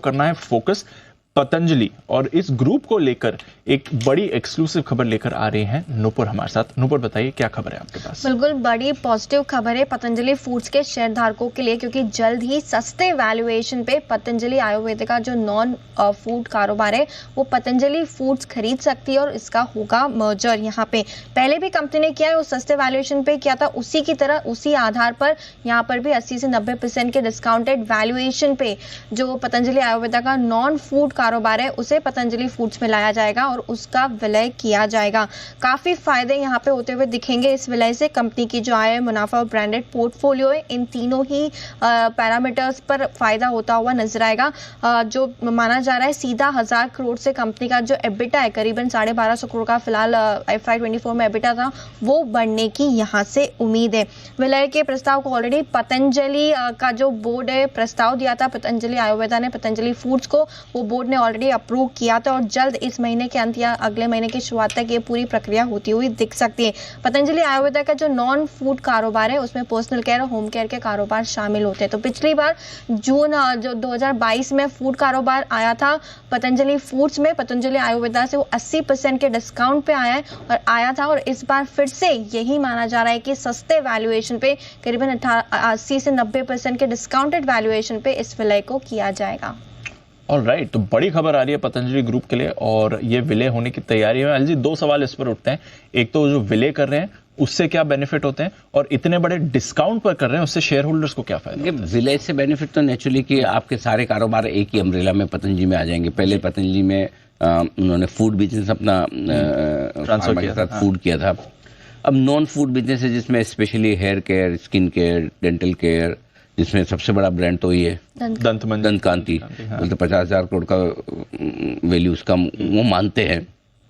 करना है फोकस पतंजलि, और इस ग्रुप को लेकर एक बड़ी एक्सक्लूसिव खबर लेकर आ रहे हैं नूपुर हमारे साथ। नूपुर, बताइए क्या खबर है आपके पास? बिल्कुल बड़ी पॉजिटिव खबर है पतंजलि फूड्स के शेयर धारकों के लिए, क्योंकि जल्द ही सस्ते वैल्यूएशन पे पतंजलि आयुर्वेदिक का जो नॉन फूड कारोबार है वो पतंजलि फूड्स खरीद सकती है और इसका होगा मर्जर। यहाँ पे पहले भी कंपनी ने किया है, वो सस्ते वैल्यूएशन पे किया था, उसी की तरह उसी आधार पर यहाँ पर भी 80 से 90% के डिस्काउंटेड वैल्यूएशन पे जो पतंजलि आयुर्वेदिक का नॉन फूड कारोबार है उसे पतंजलि फूड्स में लाया जाएगा और उसका विलय किया जाएगा। काफी फायदे यहाँ पे होते हुए दिखेंगे इस विलय से। कंपनी की जो आय, मुनाफा और ब्रांडेड पोर्टफोलियो है, इन तीनों ही पैरामीटर्स पर फायदा होता हुआ नजर आएगा। जो माना जा रहा है सीधा 1000 करोड़ से कंपनी का जो एबिटा है करीबन 1250 करोड़ का फिलहाल FY24 में एबिटा था, वो बढ़ने की यहाँ से उम्मीद है। विलय के प्रस्ताव को ऑलरेडी पतंजलि का जो बोर्ड है प्रस्ताव दिया था, पतंजलि आयुर्वेदा ने पतंजलि फूड्स को, वो बोर्ड ने ऑलरेडी अप्रूव किया था और जल्द इस महीने के अंत या अगले महीने की शुरुआत तक ये पूरी प्रक्रिया होती हुई दिख सकती है। पतंजलि आयुर्वेदा का जो नॉन फूड कारोबार है उसमें पर्सनल केयर और होम केयर के कारोबार शामिल होते हैं। तो पिछली बार जून जो 2022 में फूड कारोबार आया था पतंजलि फूड्स में, पतंजलि आयुर्वेदा से वो 80% के डिस्काउंट पे आया था और इस बार फिर से यही माना जा रहा है कि सस्ते वैल्यूएशन पे करीबन 80 से 90% के डिस्काउंटेड वैल्यूएशन पे इस विलय को किया जाएगा। ऑलराइट, तो बड़ी खबर आ रही है पतंजलि ग्रुप के लिए और ये विलय होने की तैयारी है। अनिल जी, दो सवाल इस पर उठते हैं। एक तो जो विलय कर रहे हैं उससे क्या बेनिफिट होते हैं, और इतने बड़े डिस्काउंट पर कर रहे हैं उससे शेयर होल्डर्स को क्या फायदा? विलय से बेनिफिट तो नेचुरली कि आपके सारे कारोबार एक ही अम्ब्रेला में पतंजलि में आ जाएंगे। पहले पतंजलि में उन्होंने फूड बिजनेस अपना ट्रांसफर के साथ फूड किया था। अब नॉन फूड बिजनेस है जिसमें specially hair care, skin care, dental care, जिसमें सबसे बड़ा ब्रांड तो ये दंत कांति, तो 50,000 करोड़ का वैल्यू उसका वो मानते हैं।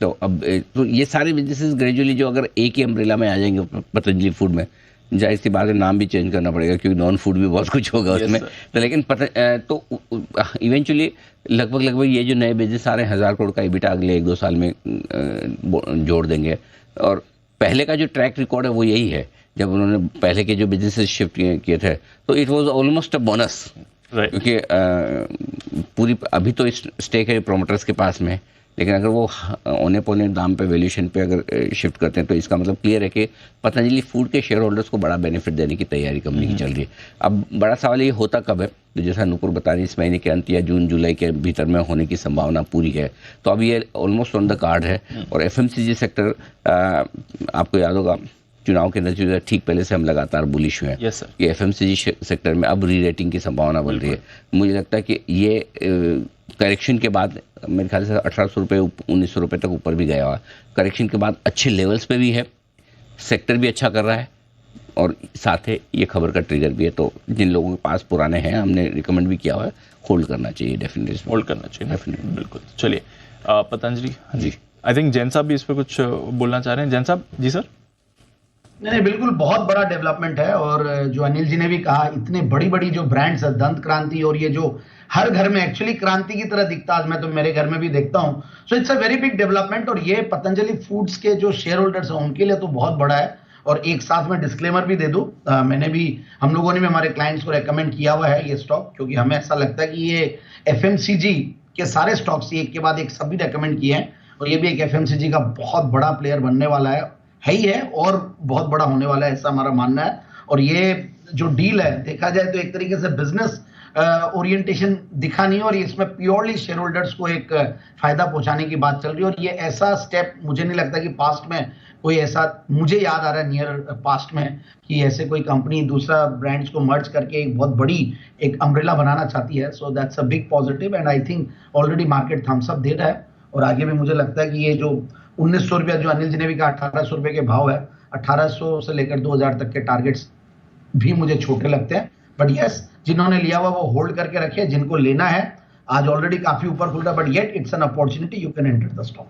तो अब तो ये सारे बिजनेसेस ग्रेजुअली जो अगर एक ही अम्ब्रेला में आ जाएंगे पतंजलि फूड में, जाहिर सी बात है नाम भी चेंज करना पड़ेगा क्योंकि नॉन फूड भी बहुत कुछ होगा उसमें। तो लेकिन तो इवेंचुअली लगभग ये जो नए बिजनेस आ रहे हैं 1000 करोड़ का एबिटा अगले 1-2 साल में जोड़ देंगे। और पहले का जो ट्रैक रिकॉर्ड है वो यही है, जब उन्होंने पहले के जो बिजनेसेस शिफ्ट किए थे तो it was almost a bonus, क्योंकि पूरी अभी तो स्टेक है प्रोमोटर्स के पास में, लेकिन अगर वो औने पौने दाम पे वैल्यूएशन पे अगर शिफ्ट करते हैं तो इसका मतलब क्लियर है कि पतंजलि फूड के शेयर होल्डर्स को बड़ा बेनिफिट देने की तैयारी कंपनी की चल रही है। अब बड़ा सवाल ये होता कब है, तो जैसा नूपुर बता रही इस महीने के अंत या जून जुलाई के भीतर में होने की संभावना पूरी है। तो अब ये ऑलमोस्ट ऑन द कार्ड है। और FMCG सेक्टर आपको याद होगा चुनाव के नतीजे ठीक पहले से हम लगातार बुलिश हुए हैं। yes, sir. ये FMCG सेक्टर में अब री रेटिंग की संभावना बन रही है। मुझे लगता है कि ये करेक्शन के बाद मेरे ख्याल से 1800 रुपये 1900 रुपये तक ऊपर भी गया हुआ। करेक्शन के बाद अच्छे लेवल्स पे भी है, सेक्टर भी अच्छा कर रहा है और साथ ही ये खबर का ट्रिगर भी है। तो जिन लोगों के पास पुराने हैं हमने रिकमेंड भी किया हुआ है, होल्ड करना चाहिए, डेफिनेटली होल्ड करना चाहिए, डेफिनेटली। बिल्कुल। चलिए पतंजलि जी, आई थिंक जैन साहब भी इस पर कुछ बोलना चाह रहे हैं। जैन साहब जी। सर नहीं, बिल्कुल बहुत बड़ा डेवलपमेंट है। और जो अनिल जी ने भी कहा, इतने बड़ी बड़ी जो ब्रांड्स है, दंत क्रांति, और ये जो हर घर में एक्चुअली क्रांति की तरह दिखता, आज मैं तो मेरे घर में भी देखता हूं। So it's a very big development. और ये पतंजलि फूड्स के जो शेयर होल्डर्स हैं उनके लिए तो बहुत बड़ा है। और एक साथ में डिस्क्लेमर भी दे दूं, मैंने भी, हम लोगों ने भी हमारे क्लाइंट्स को रेकमेंड किया हुआ है ये स्टॉक, क्योंकि हमें ऐसा लगता है कि ये FMCG के सारे स्टॉक्स एक के बाद एक सभी रेकमेंड किए हैं और ये भी एक FMCG का बहुत बड़ा प्लेयर बनने वाला है ही है और बहुत बड़ा होने वाला है, ऐसा हमारा मानना है। और ये जो डील है देखा जाए तो एक तरीके से बिजनेस ओरिएंटेशन दिखा नहीं है और इसमें प्योरली शेयर होल्डर्स को एक फायदा पहुंचाने की बात चल रही है। और ये ऐसा स्टेप मुझे नहीं लगता कि पास्ट में कोई ऐसा, मुझे याद आ रहा है नियर पास्ट में, कि ऐसे कोई कंपनी दूसरा ब्रांड्स को मर्ज करके एक बहुत बड़ी एक अम्ब्रेला बनाना चाहती है। So that's a big positive and I think already market thumbs up दे रहा है। और आगे भी मुझे लगता है कि ये जो 1900 रुपया जो अनिल जी ने भी कहा 1800 रुपये के भाव है, 1800 से लेकर 2000 तक के टारगेट्स भी मुझे छोटे लगते हैं। बट यस, जिन्होंने लिया हुआ वो होल्ड करके रखे, जिनको लेना है आज ऑलरेडी काफी ऊपर खुल रहा है, but yet it's an opportunity, you can enter the stock.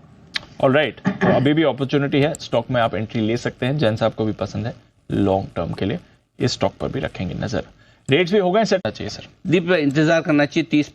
Alright, तो अभी भी अपॉर्चुनिटी है, स्टॉक में आप एंट्री ले सकते हैं। जैन साहब को भी पसंद है लॉन्ग टर्म के लिए, इस स्टॉक पर भी रखेंगे नजर। रेट्स भी हो गए सेट चाहिए सर? दीप इंतजार करना चाहिए 30